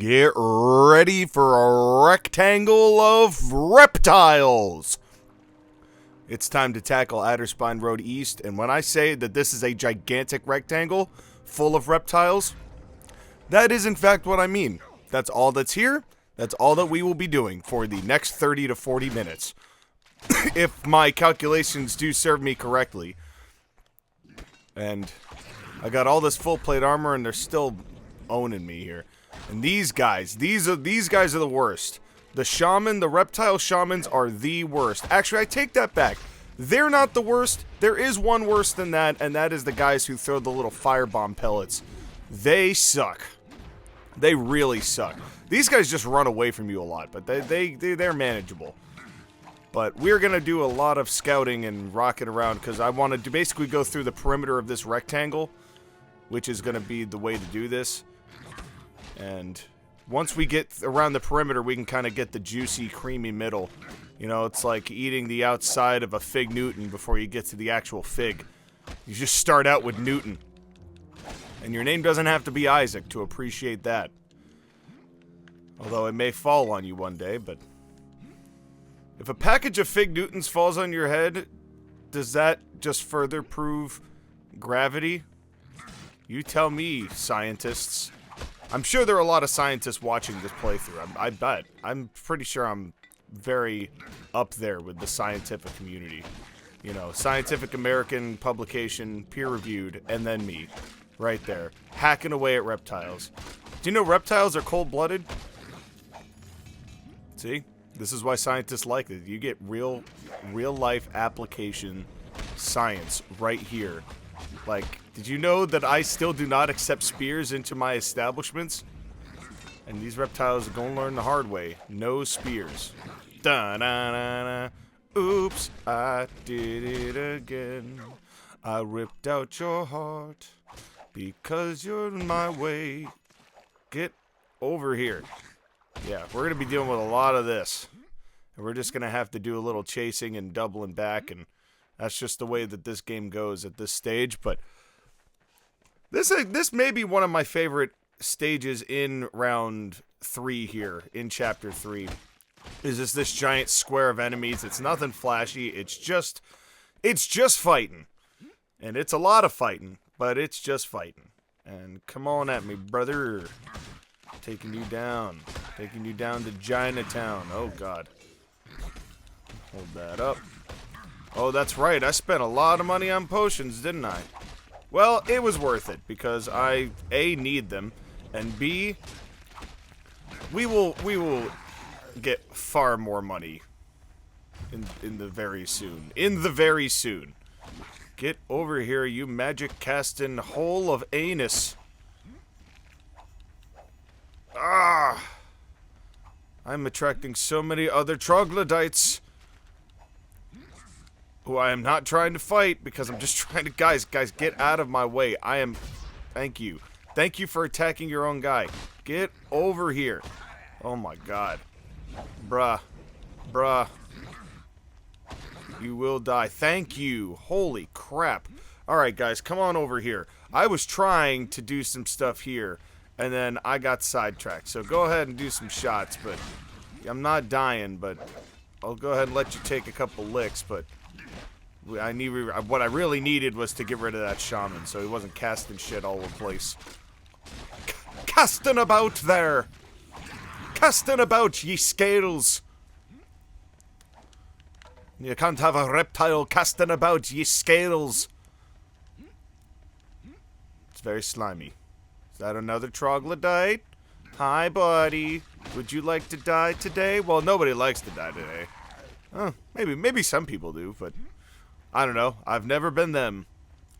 Get ready for a rectangle of reptiles! It's time to tackle Adderspine Road East, and when I say that this is a gigantic rectangle full of reptiles, that is in fact what I mean. That's all that's here. That's all that we will be doing for the next 30 to 40 minutes. If my calculations do serve me correctly. And I got all this full plate armor and they're still owning me here. And these guys are the worst. The shaman, the reptile shamans are the worst. Actually, I take that back. They're not the worst. There is one worse than that, and that is the guys who throw the little firebomb pellets. They suck. They really suck. These guys just run away from you a lot, but they're manageable. But we're going to do a lot of scouting and rocking around because I wanted to basically go through the perimeter of this rectangle, which is going to be the way to do this. And once we get around the perimeter, we can kind of get the juicy, creamy middle. You know, it's like eating the outside of a fig Newton before you get to the actual fig. You just start out with Newton. And your name doesn't have to be Isaac to appreciate that. Although it may fall on you one day, but... if a package of fig Newtons falls on your head, does that just further prove gravity? You tell me, scientists. I'm sure there are a lot of scientists watching this playthrough. I bet. I'm pretty sure I'm very up there with the scientific community. You know, Scientific American publication, peer-reviewed, and then me. Right there. Hacking away at reptiles. Do you know reptiles are cold-blooded? See? This is why scientists like it. You get real-life application science right here. Like, did you know that I still do not accept spears into my establishments? And these reptiles are going to learn the hard way. No spears. Da-da-da-da. Oops, I did it again. I ripped out your heart because you're in my way. Get over here. Yeah, we're going to be dealing with a lot of this. And we're just going to have to do a little chasing and doubling back, and that's just the way that this game goes at this stage. But this may be one of my favorite stages in round 3 here, in chapter 3. Is this giant square of enemies. It's nothing flashy. It's just fighting. And it's a lot of fighting, but it's just fighting. And come on at me, brother. Taking you down to Chinatown. Oh god. Hold that up. Oh, that's right. I spent a lot of money on potions, didn't I? Well, it was worth it because I A, need them, and B, we will get far more money in the very soon. Get over here, you magic casting hole of anus. Ah! I'm attracting so many other troglodytes who I am not trying to fight because I'm just trying to... Guys, get out of my way. Thank you. Thank you for attacking your own guy. Get over here. Oh my god. Bruh. You will die. Thank you. Holy crap. Alright, guys, come on over here. I was trying to do some stuff here, and then I got sidetracked. So go ahead and do some shots, but I'm not dying, but I'll go ahead and let you take a couple licks, but what I really needed was to get rid of that shaman, so he wasn't casting shit all over the place. Casting about there! Casting about, ye scales! You can't have a reptile casting about, ye scales! It's very slimy. Is that another troglodyte? Hi, buddy. Would you like to die today? Well, nobody likes to die today. Oh, maybe some people do, but I don't know. I've never been them.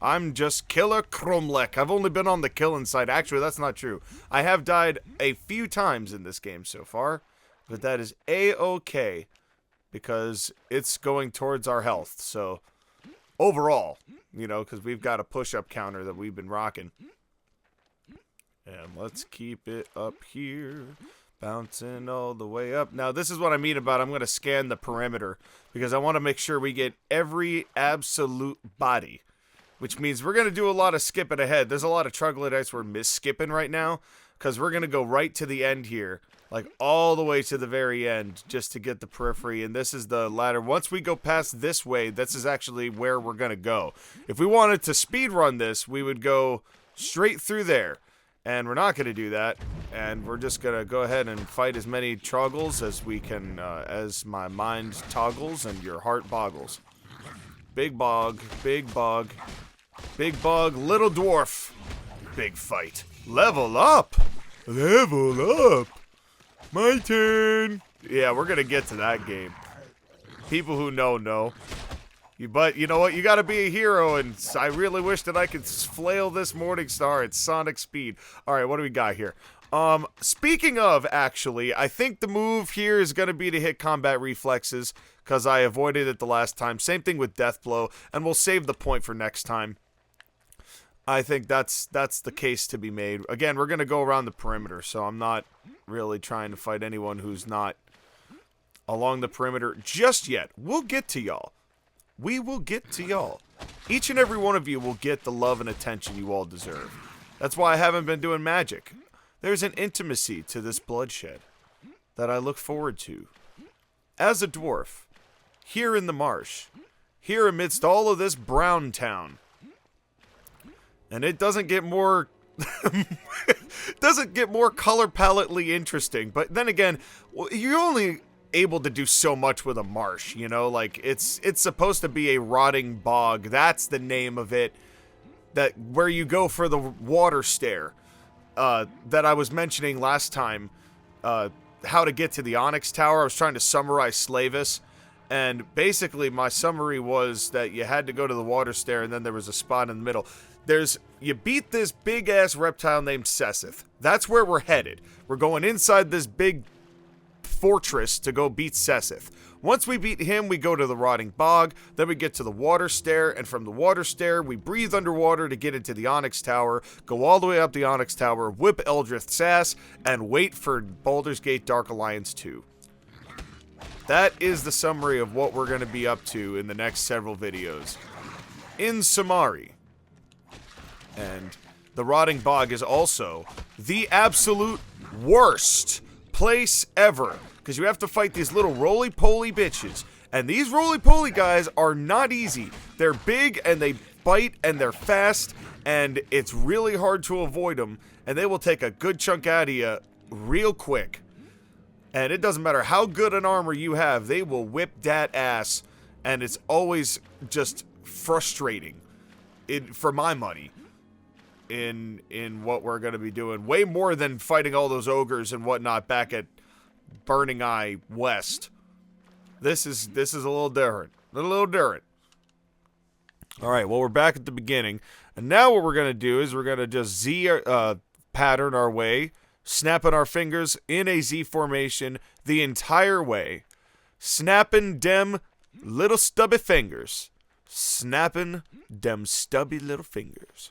I'm just Killer Cromlech. I've only been on the killing side. Actually, that's not true. I have died a few times in this game so far, but that is A-okay because it's going towards our health. So, overall, you know, because we've got a push-up counter that we've been rocking. And let's keep it up here. Bouncing all the way up. Now, this is what I mean about I'm going to scan the perimeter because I want to make sure we get every absolute body. Which means we're going to do a lot of skipping ahead. There's a lot of troglodytes we're miss-skipping right now because we're going to go right to the end here. Like, all the way to the very end, just to get the periphery, and this is the ladder. Once we go past this way, this is actually where we're gonna go. If we wanted to speed run this, we would go straight through there, and we're not gonna do that, and we're just gonna go ahead and fight as many troggles as we can, as my mind toggles and your heart boggles. Big bog, big bug, little dwarf, big fight. Level up! Level up! My turn! Yeah, we're gonna get to that game. People who know. But you know what? You gotta be a hero, and I really wish that I could flail this Morning Star at sonic speed. Alright, what do we got here? Speaking of, actually, I think the move here is gonna be to hit combat reflexes, because I avoided it the last time. Same thing with Death Blow, and we'll save the point for next time. I think that's the case to be made. Again, we're gonna go around the perimeter, so I'm not really trying to fight anyone who's not along the perimeter just yet. We'll get to y'all. We will get to y'all. Each and every one of you will get the love and attention you all deserve. That's why I haven't been doing magic. There's an intimacy to this bloodshed that I look forward to. As a dwarf, here in the marsh, here amidst all of this brown town, and it doesn't get more color paletely interesting. But then again, you're only able to do so much with a marsh, you know? Like, it's supposed to be a rotting bog. That's the name of it. That where you go for the water stare. That I was mentioning last time. How to get to the Onyx Tower. I was trying to summarize Slavis. And basically, my summary was that you had to go to the water stair, and then there was a spot in the middle. You beat this big-ass reptile named Sesseth. That's where we're headed. We're going inside this big fortress to go beat Sesseth. Once we beat him, we go to the Rotting Bog, then we get to the Water Stair, and from the Water Stair, we breathe underwater to get into the Onyx Tower, go all the way up the Onyx Tower, whip Eldrith's ass, and wait for Baldur's Gate Dark Alliance 2. That is the summary of what we're going to be up to in the next several videos. In summary. And the Rotting Bog is also the absolute worst place ever. Because you have to fight these little roly-poly bitches. And these roly-poly guys are not easy. They're big, and they bite, and they're fast, and it's really hard to avoid them. And they will take a good chunk out of you real quick. And it doesn't matter how good an armor you have, they will whip that ass. And it's always just frustrating, for my money, in what we're going to be doing. Way more than fighting all those ogres and whatnot back at Burning Eye West. This is a little different. A little different. Alright, well, we're back at the beginning. And now what we're going to do is we're going to just Z pattern our way, snapping our fingers in a Z formation the entire way. Snapping dem little stubby fingers. Snapping dem stubby little fingers.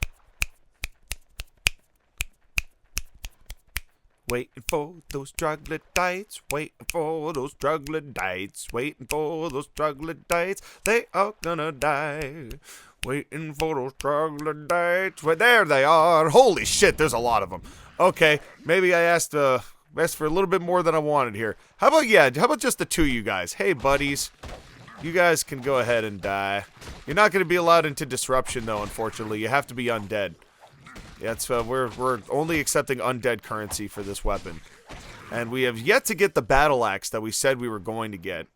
Waiting for those troglodytes, waiting for those troglodytes, waiting for those troglodytes, they are gonna die. Waiting for those troglodytes, well, there they are. Holy shit, there's a lot of them. Okay, maybe I asked for a little bit more than I wanted here. How about just the two of you guys? Hey, buddies, you guys can go ahead and die. You're not gonna be allowed into disruption, though, unfortunately. You have to be undead. Yeah, it's, we're only accepting undead currency for this weapon. And we have yet to get the battle axe that we said we were going to get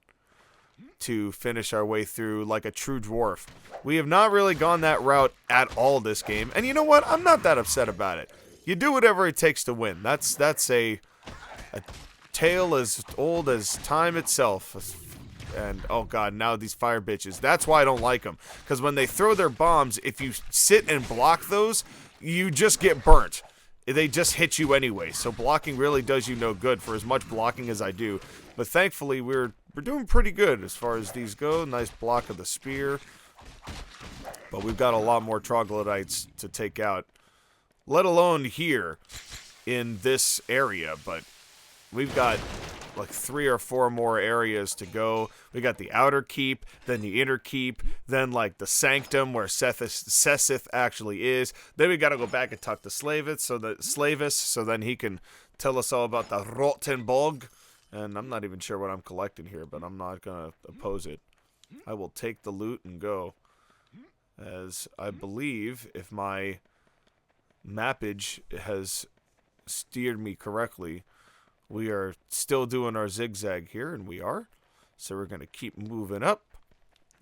to finish our way through like a true dwarf. We have not really gone that route at all this game. And you know what? I'm not that upset about it. You do whatever it takes to win. That's a tale as old as time itself. And, oh god, now these fire bitches. That's why I don't like them. Because when they throw their bombs, if you sit and block those, you just get burnt. They just hit you anyway, so blocking really does you no good for as much blocking as I do. But thankfully, we're doing pretty good as far as these go. Nice block of the spear. But we've got a lot more troglodytes to take out. Let alone here in this area, but we've got like 3 or 4 more areas to go. We got the outer keep, then the inner keep, then like the sanctum where Sethith actually is. Then we got to go back and talk to Slavis, so then he can tell us all about the Rotenbog. And I'm not even sure what I'm collecting here, but I'm not gonna oppose it. I will take the loot and go, as I believe if my mappage has steered me correctly, we are still doing our zigzag here, and we are. So we're going to keep moving up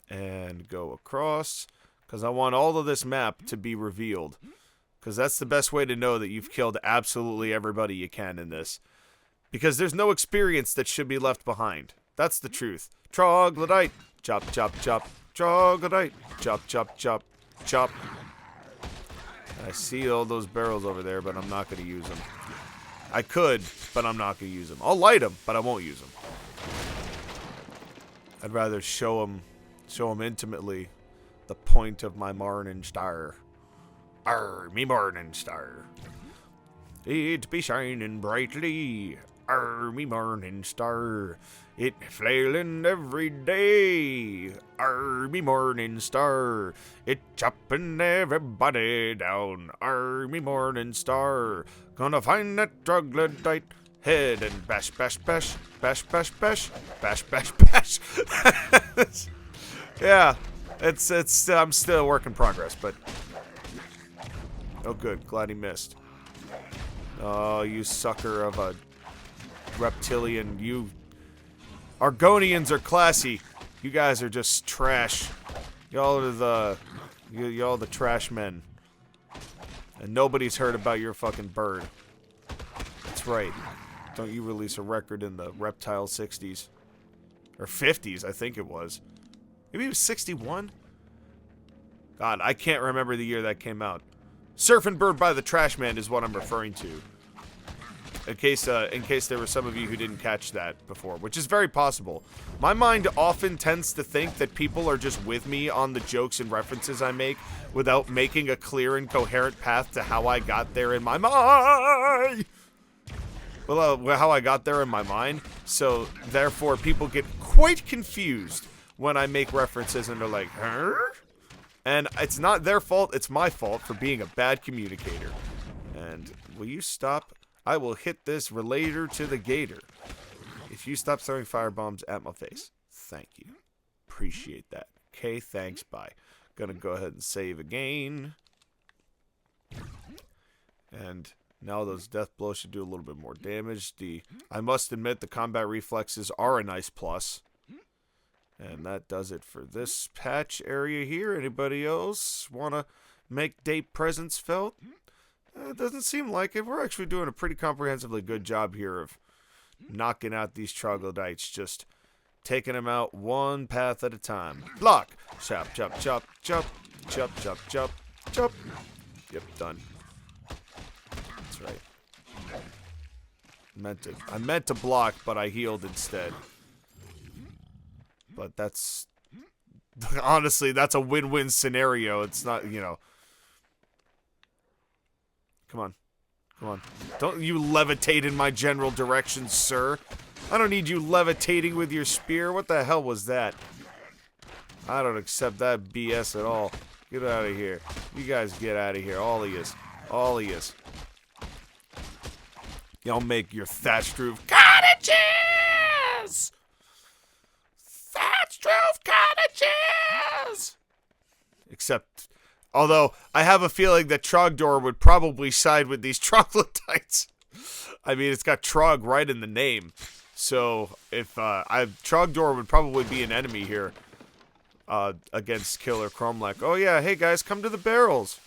and go across, because I want all of this map to be revealed, because that's the best way to know that you've killed absolutely everybody you can in this, because there's no experience that should be left behind. That's the truth. Troglodyte, chop, chop, chop, troglodyte, chop, chop, chop, chop. I see all those barrels over there, but I'm not going to use them. I could, but I'm not going to use them. I'll light them, but I won't use them. I'd rather show them intimately the point of my morning star. Arr, me morning star. It be shining brightly. Arr, me morning star. It flailing every day. Arr, me morning star. It chopping everybody down. Arr, me morning star. Gonna find that troglodyte head and bash, bash, bash, bash, bash, bash, bash, bash, bash. Yeah, it's. I'm still a work in progress, but oh, good. Glad he missed. Oh, you sucker of a reptilian! You Argonians are classy. You guys are just trash. Y'all are y'all the trash men. And nobody's heard about your fucking bird. That's right. Don't you release a record in the reptile 60s. Or 50s, I think it was. Maybe it was 61? God, I can't remember the year that came out. Surfing Bird by the Trash Man is what I'm referring to. In case there were some of you who didn't catch that before, which is very possible. My mind often tends to think that people are just with me on the jokes and references I make without making a clear and coherent path to how I got there in my mind. Well, how I got there in my mind. So, therefore, people get quite confused when I make references and they're like, huh? And it's not their fault, it's my fault for being a bad communicator. And will you stop? I will hit this relator to the gator. If you stop throwing firebombs at my face. Thank you. Appreciate that. Okay, thanks, bye. Gonna go ahead and save again. And now those death blows should do a little bit more damage. I must admit the combat reflexes are a nice plus. And that does it for this patch area here. Anybody else want to make date presence felt? It doesn't seem like it. We're actually doing a pretty comprehensively good job here of knocking out these troglodytes. Just taking them out one path at a time. Block! Chop, chop, chop, chop, chop, chop, chop, chop. Yep, done. That's right. I meant to block, but I healed instead. But that's... honestly, that's a win-win scenario. It's not, you know... Come on. Come on. Don't you levitate in my general direction, sir. I don't need you levitating with your spear. What the hell was that? I don't accept that BS at all. Get out of here. You guys get out of here. All of yous. All of yous. Y'all make your thatched roof cottages! Thatched roof cottages! Except... although, I have a feeling that Trogdor would probably side with these troglodytes. I mean, it's got Trog right in the name. So, if, Trogdor would probably be an enemy here, against Killer Cromlech. Oh yeah, hey guys, come to the barrels.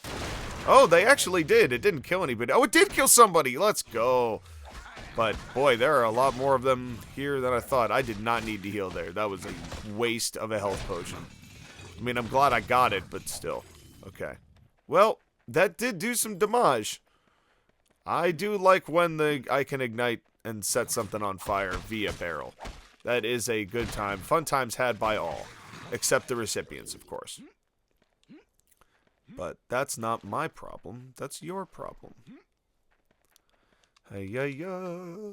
Oh, they actually did. It didn't kill anybody. Oh, it did kill somebody. Let's go. But, boy, there are a lot more of them here than I thought. I did not need to heal there. That was a waste of a health potion. I mean, I'm glad I got it, but still. Okay. Well, that did do some damage. I do like when I can ignite and set something on fire via barrel. That is a good time. Fun times had by all. Except the recipients, of course. But that's not my problem. That's your problem. Hey-ya-ya.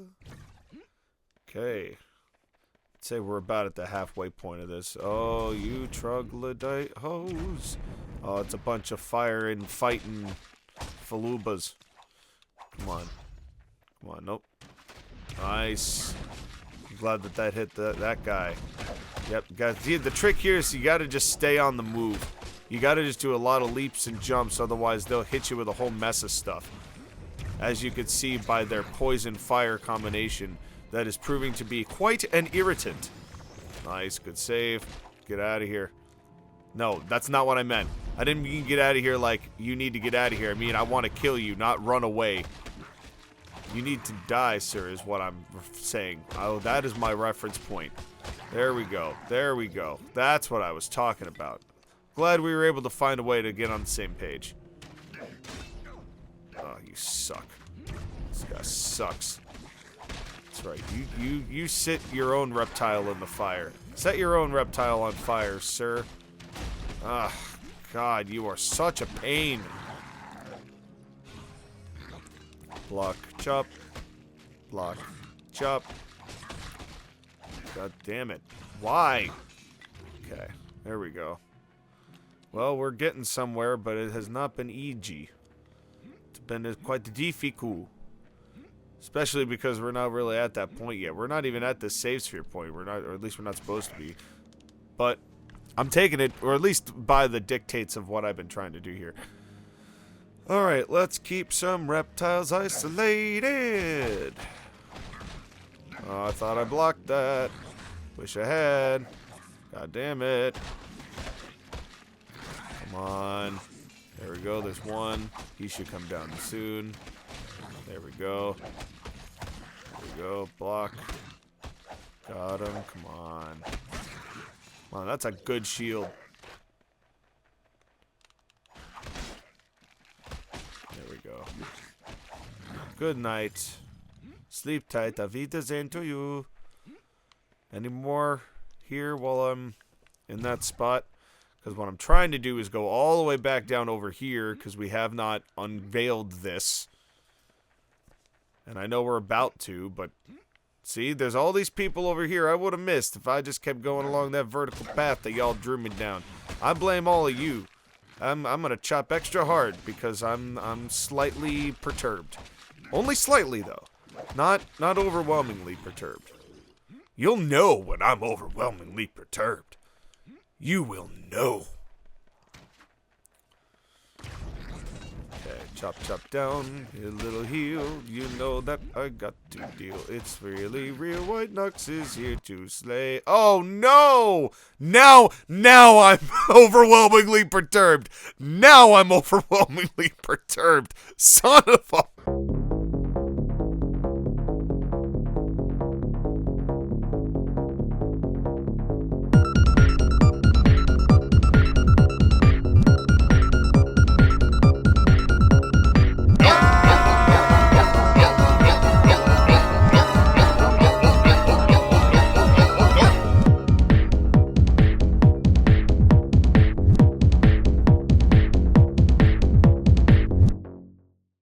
Okay. I'd say we're about at the halfway point of this. Oh, you troglodyte hoes. Oh, it's a bunch of fire and fighting falubas. Come on. Come on, nope. Nice. I'm glad that hit that guy. Yep, guys. The trick here is you gotta just stay on the move. You gotta just do a lot of leaps and jumps, otherwise they'll hit you with a whole mess of stuff. As you can see by their poison-fire combination, that is proving to be quite an irritant. Nice, good save. Get out of here. No, that's not what I meant. I didn't mean get out of here like you need to get out of here. I mean I want to kill you, not run away. You need to die, sir, is what I'm saying. Oh, that is my reference point. There we go. There we go. That's what I was talking about. Glad we were able to find a way to get on the same page. Oh, you suck. This guy sucks. That's right. You set your own reptile in the fire. Set your own reptile on fire, sir. Ah, God, you are such a pain. Block, chop. Block, chop. God damn it. Why? Okay, there we go. Well, we're getting somewhere, but it has not been easy. It's been quite difficult. Especially because we're not really at that point yet. We're not even at the save sphere point. We're not, or at least we're not supposed to be. But I'm taking it, or at least by the dictates of what I've been trying to do here. Alright, let's keep some reptiles isolated. Oh, I thought I blocked that. Wish I had. God damn it. Come on. There we go, there's one. He should come down soon. There we go. There we go, block. Got him, come on. Come on, that's a good shield. There we go. Good night. Sleep tight. Auf Wiedersehen to you. Any more here while I'm in that spot? Because what I'm trying to do is go all the way back down over here because we have not unveiled this. And I know we're about to, but see, there's all these people over here I would have missed if I just kept going along that vertical path that y'all drew me down. I blame all of you. I'm gonna chop extra hard because I'm slightly perturbed. Only slightly though. Not overwhelmingly perturbed. You'll know when I'm overwhelmingly perturbed. You will know. Okay, chop down, a little heal. You know that I got to deal. It's really real. White Knux is here to slay. Oh no! Now I'm overwhelmingly perturbed. Now I'm overwhelmingly perturbed. Son of a...